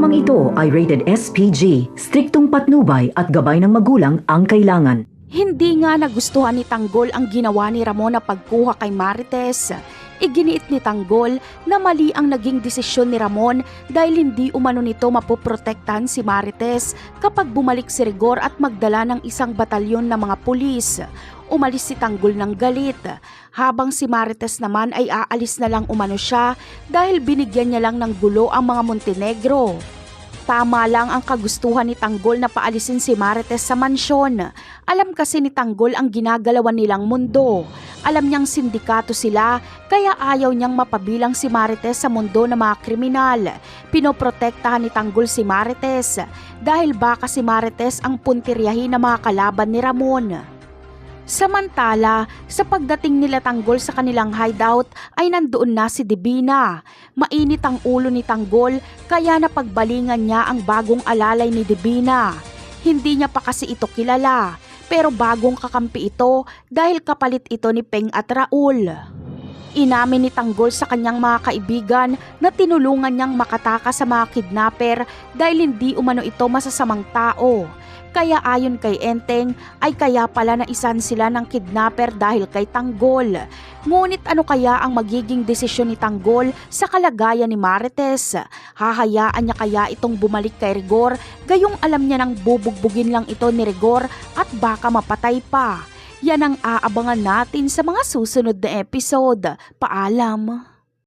Programang ito ay rated SPG, striktong patnubay at gabay ng magulang ang kailangan. Hindi nga nagustuhan ni Tanggol ang ginawa ni Ramon na pagkuha kay Marites. Iginiit ni Tanggol na mali ang naging desisyon ni Ramon dahil hindi umano nito mapoprotektahan si Marites kapag bumalik si Rigor at magdala ng isang batalyon ng mga pulis. Umalis si Tanggol ng galit, habang si Marites naman ay aalis na lang umano siya dahil binigyan niya lang ng gulo ang mga Montenegro. Tama lang ang kagustuhan ni Tanggol na paalisin si Marites sa mansyon. Alam kasi ni Tanggol ang ginagalawan nilang mundo. Alam niyang sindikato sila, kaya ayaw niyang mapabilang si Marites sa mundo ng mga kriminal. Pinoprotektahan ni Tanggol si Marites dahil baka si Marites ang puntiryahin ng mga kalaban ni Ramon. Samantala, sa pagdating nila Tanggol sa kanilang hideout ay nandoon na si Divina. Mainit ang ulo ni Tanggol kaya napagbalingan niya ang bagong alalay ni Divina. Hindi niya pa kasi ito kilala, pero bagong kakampi ito dahil kapalit ito ni Peng at Raul. Inamin ni Tanggol sa kanyang mga kaibigan na tinulungan niyang makatakas sa mga kidnapper dahil hindi umano ito masasamang tao. Kaya ayon kay Enteng ay kaya pala naisan sila ng kidnapper dahil kay Tanggol. Ngunit ano kaya ang magiging desisyon ni Tanggol sa kalagayan ni Marites? Hahayaan niya kaya itong bumalik kay Rigor gayong alam niya nang bubugbugin lang ito ni Rigor at baka mapatay pa? Yan ang aabangan natin sa mga susunod na episode. Paalam!